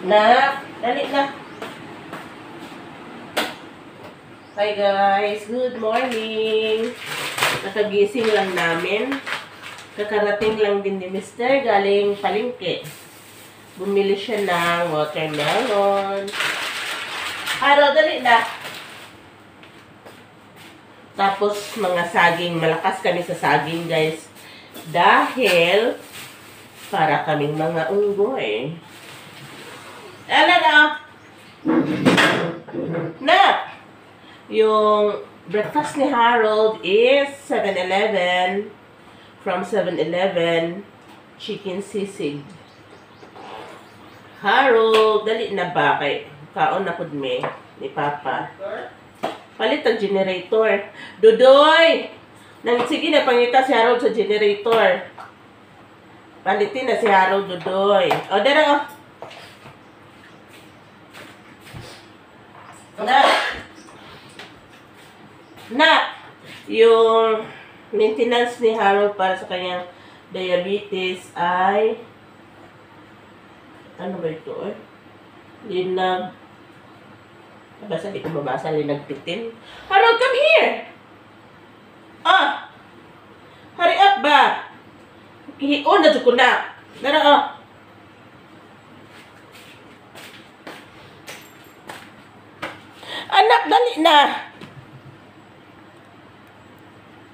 Dali na. Hi guys, good morning. Nakagising lang namin. Kakarating lang din ni Mr. galing palengke. Bumili siya ng watermelon. Araw, dali na. Tapos mga saging, malakas kami sa saging guys. Dahil para kaming mga unggoy. Ano na? Na! Yung breakfast ni Harold is 7-Eleven. From 7-Eleven, chicken sisig. Harold, dali na ba kay kaon na pud me ni Papa. Palit ang generator. Dudoy! Sige na, pangita si Harold sa generator. Palitin na si Harold, Dudoy. O, dara o. Na, yung maintenance ni Harold para sa kanyang diabetes ay ano ba ito eh? Linag. Basta di ko mabasa, linagpitin. Harold, come here! Ah! Hurry up ba? Ihion na ko na. Dara oh. Anak, dali na.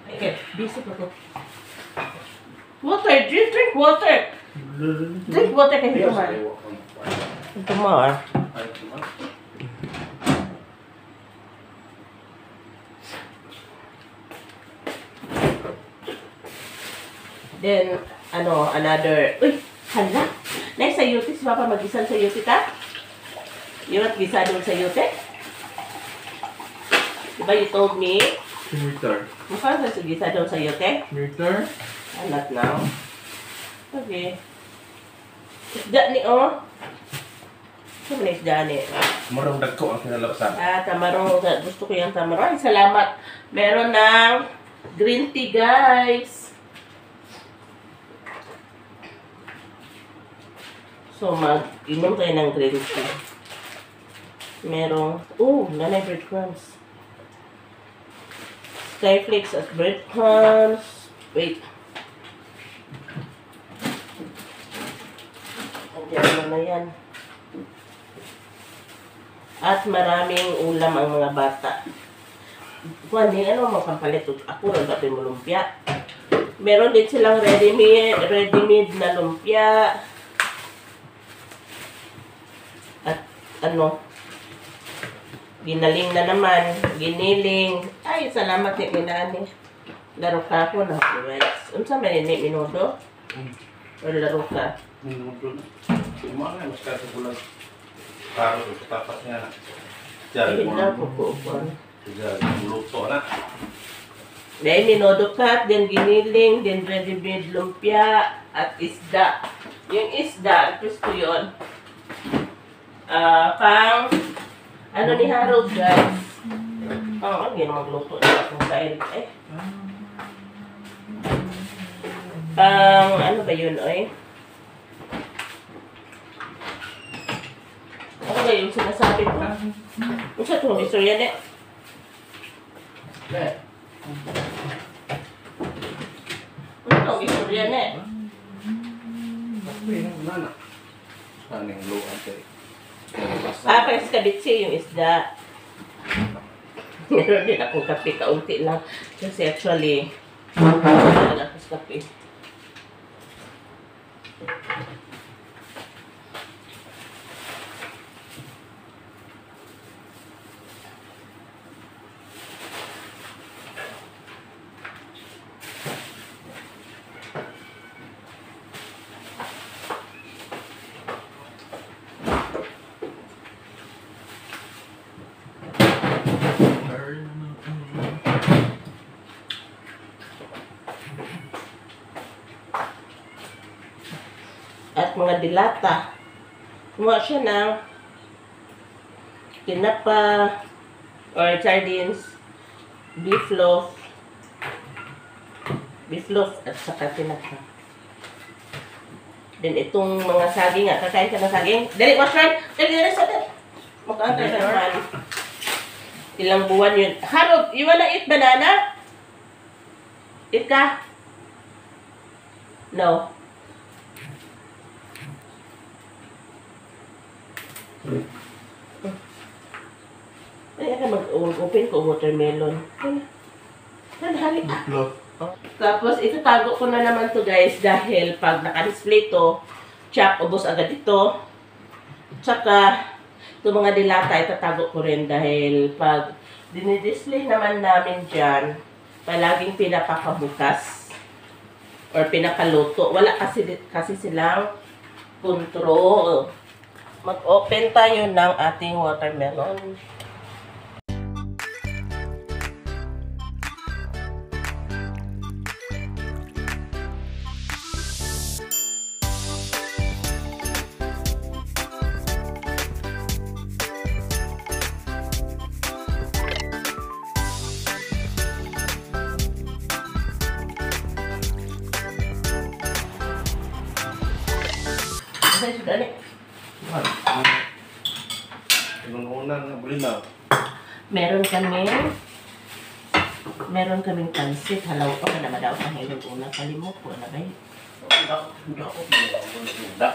Okay, busy ko to. Water, drink water. Drink water kayo tumar. Tumar. Then, another, uy, hala. Next sayote, si Papa mag-isang sayote ka? Yung at-gisa doon sayote? Diba you told me? Meter. Mukha sa gisa doon sayote? Meter? Not now. Okay. Isda ni, oh. Saan na isda ni? Marang dagko ang kinalabasan. Tamarong. Gusto ko yung tamarong. Ay, salamat. Meron ng green tea, guys. So, mag-inom tayo ng green tea. Merong, nanay breadcrumbs. Skyflakes at breadcrumbs. Wait. Andiyan na yan. At maraming ulam ang mga bata. Kuwani, makampalit? Ako rin dati mo lumpia. Meron din silang ready-made na lumpia. At ginaling na naman, giniling. Ay, salamat ni Minani. Laro ka ako na rice. Unsa man ni minudo? O laro ka? Minudo na. Mga nga, mas kasi bulan. Karo, tapas nga na. Ay, na po po. Luto na. Dahil minudo ka, then giniling, then ready-made lumpia, at isda. Yung isda, gusto yun. Pang ni Harold, guys. Ang magluto na akong kain. Ano ba yun, oy? Ano ba yung sinasabi ko? Ano sa itong istorya, ne? Ano itong istorya, ne? Kaning luan kayo. Parang kabitsi yung isda. Meron din akong kape, kaunti lang. Kasi actually, wala ako sa kape. At mga dilata. Kumuha siya ng tinapa or sardines, beef loaf at saka tinapa. Then itong mga saging nga. Kakain ka ng saging. Dali, wash right. Dali, sadali. Makaantay ka naman. Ilang buwan yun. Harold, you wanna eat banana? Eat ka? No. Ay, ka mag-open ko watermelon. Hali ka. Tapos, itatago ko na naman to guys dahil pag naka-display to, chop, ubos agad ito. Tsaka, itong mga dilata, itatago ko rin dahil pag dinidisplay naman namin dyan, palaging pinapakabukas or pinakaluto. Wala kasi silang control. Mag-open tayo ng ating watermelon. Ay, sudah nih. Unang buli na. Meron kaming pansit. Halaw ko na naman daw ang hilog una. Kalimot ko na ba?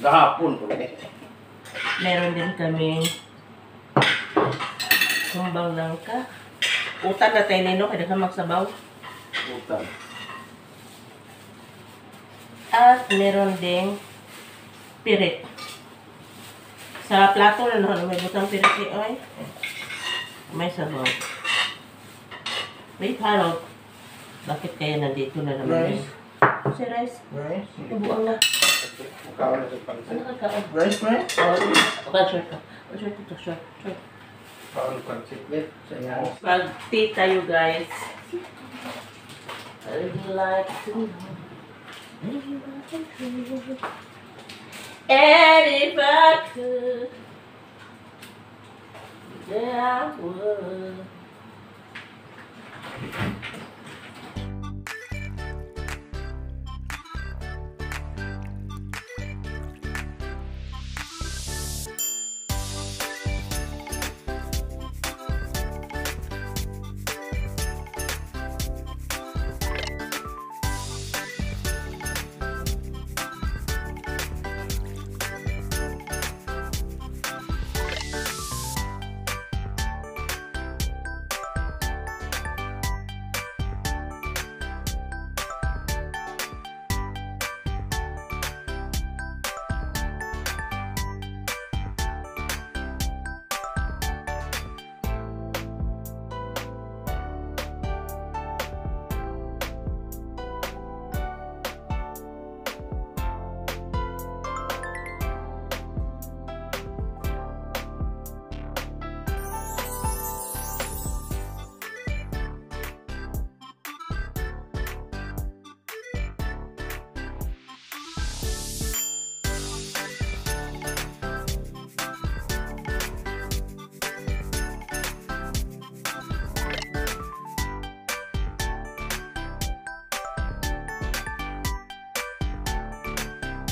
Gahapon. Meron din kaming kumbang langka. Utan na tayo nino. Kaya ka magsabaw. Utan. At meron ding pirit. Sa plato na naman, may butang pirit ni Oy. May sabaw. Wait, Harold. Bakit kaya nandito na naman Rice. yun? Si Rice. Rice. Ibuang na. Mukha na sa pansin. Ano kakaon? Rice, rice. Okay, short ka. Short ito, short. Paano pansiklet? Sayang. Pag-tea tayo, guys. I'd like to know. And if I could, then I would.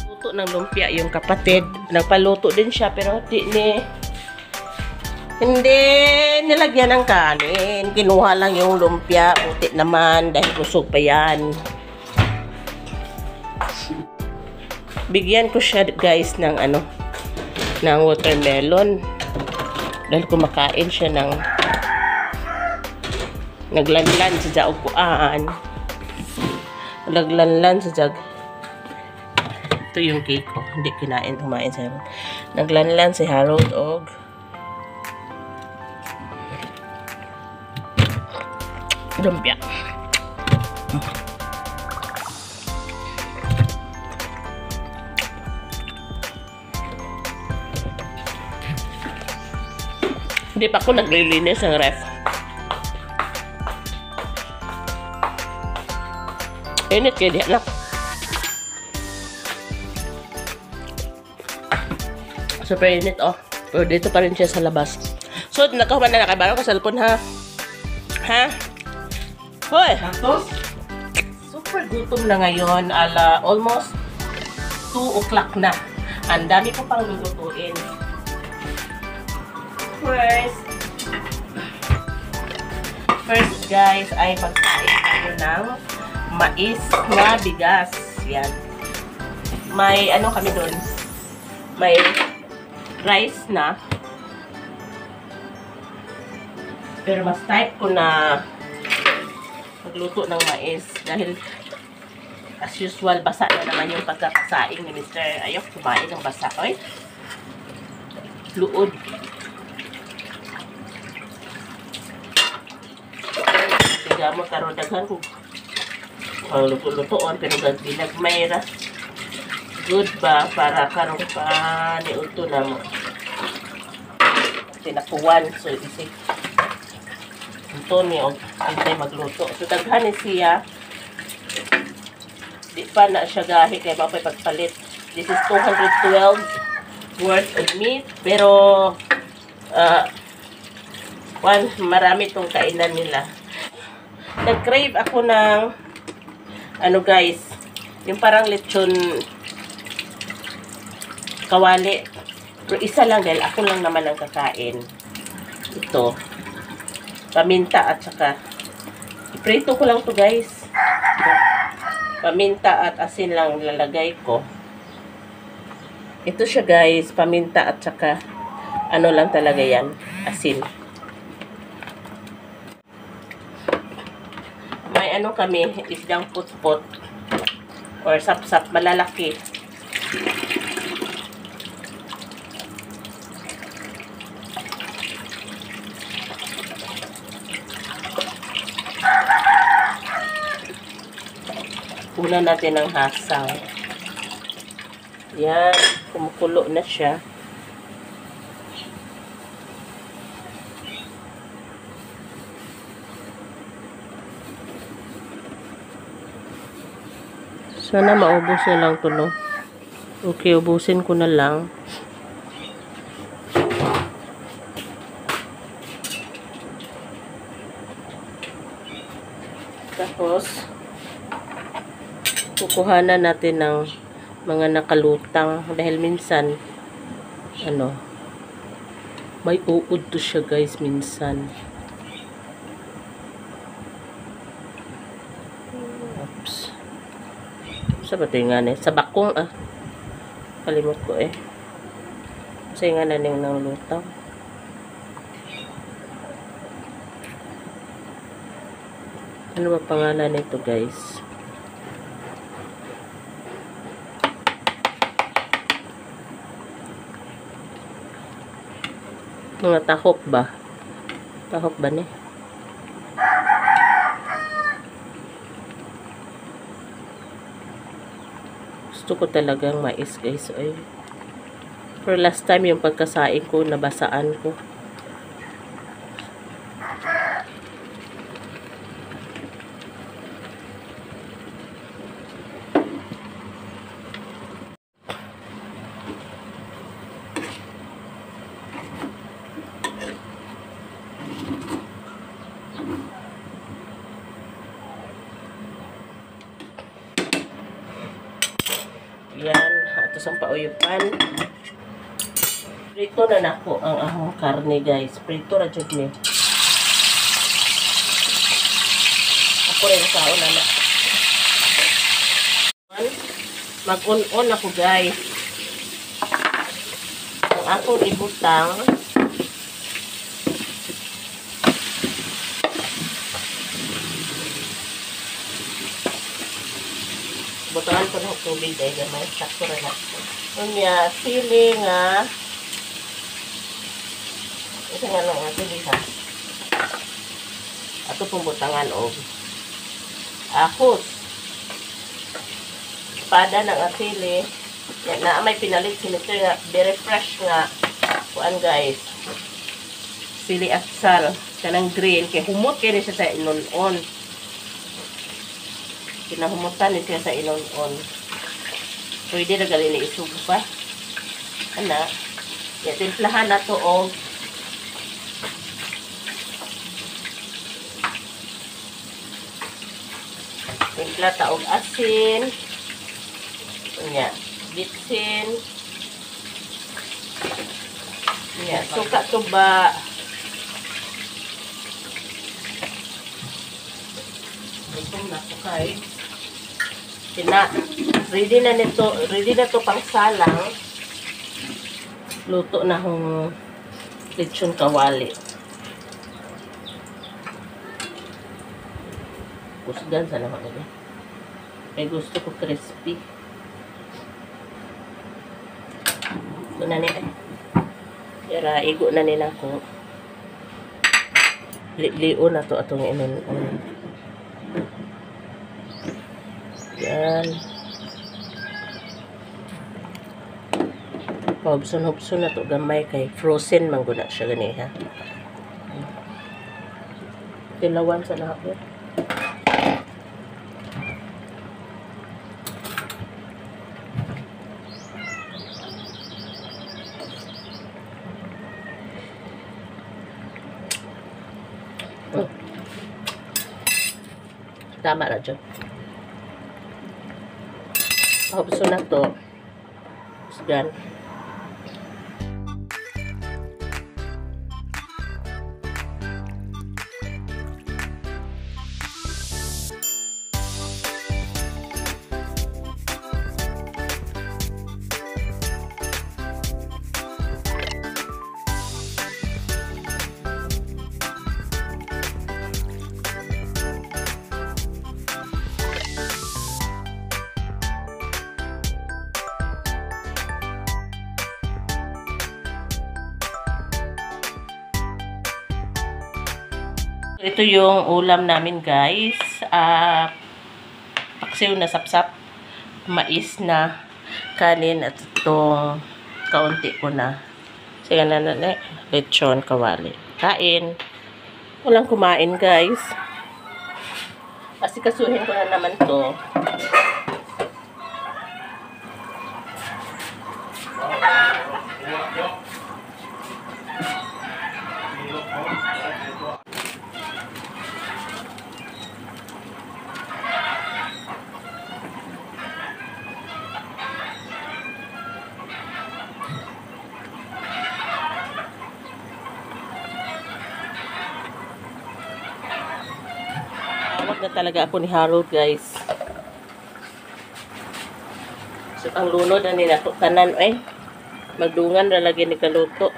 Luto ng lumpia yung kapatid. Nagpaluto din siya pero hindi nilagyan ng kanin. Kinuha lang yung lumpia. Puti naman dahil busog pa yan. Bigyan ko siya guys ng ng watermelon. Dahil kumakain siya ng naglanlan sa jaukuan. Naglanlan sa jag. Ito yung cake ko. Hindi kumain sa Harold. Naglanlan si Harold og lumpia. Hindi pa ako naglilinis ng ref. Init kayo di anak. Super init, oh. Pero dito pa rin siya sa labas. So, nakahuman na nakabaro ka sa cellphone, ha? Ha? Hoy! Santos? Super gutom na ngayon. Almost 2 o'clock na. Ang dami ko pang lulutuin. First guys, ay magkain tayo ng mais na bigas. Yan. May ano kami doon? May rice na. Pero mas type ko na magluto ng mais dahil as usual basa na naman yung pagkakasaing ni Mr. Ayok kumain ng basa. Oy. Luod. Tiga mo karon daghan ko. Ang luto-lutoon pero ginagmayra. Good ba para karon pa ni uto na mo. Tinapuan so isip. Ito niyo, hindi magluto. So, daghan siya. Di pa na siya gahi kaya mapay pagpalit. This is 212 worth of meat. Pero, marami itong kainan nila. Nag-crave ako ng, ano guys, yung parang lechon kawali. Pero isa lang dahil ako lang naman ang kakain. Ito. Paminta at saka iprito ko lang to guys. Paminta at asin lang lalagay ko. Ito siya guys, paminta at saka ano lang talaga yan, asin. May ano kami, isdang put-put or sap-sap malalaki. Una natin ang hasaw. Yan. Kumukulo na siya. Sana maubos na lang ito, no? Okay, ubusin ko na lang. Tapos, kukuhanan natin ng mga nakalutang dahil minsan ano may uod to siya guys minsan. Oops. Sa ba ito nga sa bakong kalimot ko kasi nga naning ng lutang. Ano ba pangalan nito guys? Mga tahop ba? Tahop ba ni? Gusto ko talagang mais guys. Ay. For last time yung pagkasain ko, nabasaan ko. Yan, ato sang pauyupan. Prito na nako ang ahong karne guys. Prito ra jud ni. Ako rin sa una na. Mag-on-on ako guys. Ang akong ibutang butangan ko ng tubig dahil gamay. Sakto rin ako. Unya, sili nga. Ito nga lang ang sili ha. Ato pong butangan o. Ahos. Espada ng asili. Yan na may pinalit. Sinito nga. Very fresh nga. Kuan guys. Sili atsal. Kanang green. Kaya humot kayo siya sa inon-on. Pinahumutan ni siya sa inon-on. Pwede na gali na isugo pa. Ana. Yan, timplahan na to o. Timpla taog asin. Yan. bitsin. Yan, suka tuba. Gutom na ko kay. Ready na to pang salang. Luto na hong lechon kawali. Kusgan sa naman nila. Kaya gusto ko crispy. Ito na nila. Yara, igo na nila ko. Liu na to atong inon. Yan. Hubson na to gamay kay frozen man guna siya gani ha. Tilawan sa nakapit. Tama na dyan. Hubson na to. Yan. Ito yung ulam namin guys. Paksiw na sapsap, mais na kanin at itong kaunti ko na. Sige na lechon kawali. Kain. Walang kumain guys. Kasi kasuhin ko na naman to. Tawag na talaga ako ni Harold guys. So ang lunod na nila tanan magdungan na lagi ni kaluto.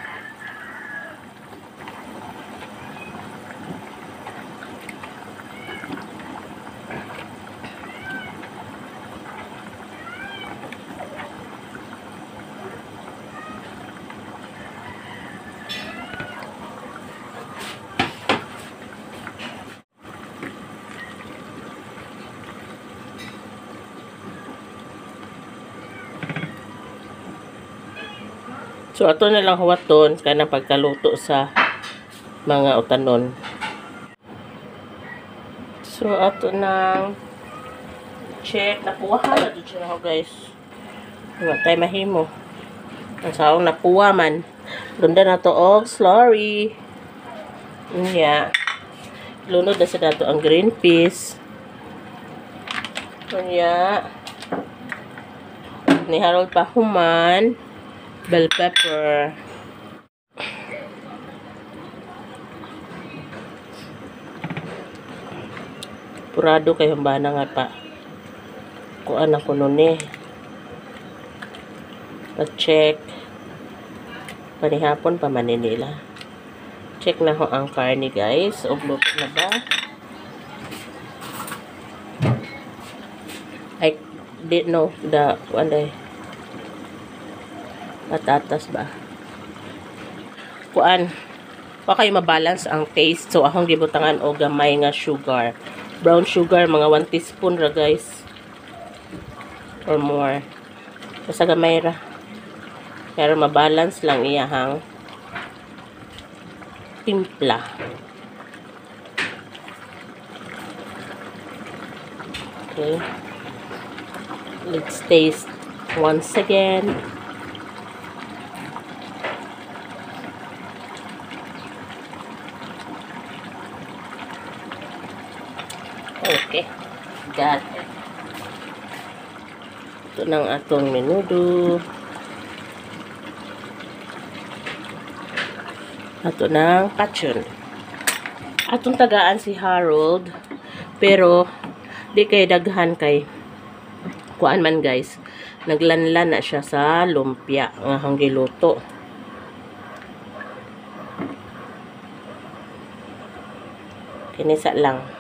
So, ato na lang huwaton kana pagkaluto sa mga utanon. So, ato nang check. Napuwahan na dito siya guys. Wala tayo mahimo. Ang saong napuwa man. Lunda na to og slurry. Iya. Lunod na sa dato ang green peas. Iya. Ni Harold pa human. Bell pepper. Purado kayong bana nga pa. Kuan ako nun Pa-check. Panihapon pa maninila. Check na ho ang karni guys. Luto na ba? I didn't know the one day. Patatas ba? Kuan. Pa kayo mabalance ang taste. So, akong gibutangan o gamay nga sugar. Brown sugar, mga 1 teaspoon ra guys. Or more. Basta gamay ra. Pero mabalance lang iyahang timpla. Okay. Let's taste once again. Okay. Got it. Ito ng atong menudo. Ito ng pachon. Atong tagaan si Harold. Pero, di kay daghan kay kuan man guys. Naglanlan na siya sa lumpia. Nga hanggiluto. Kinisa lang.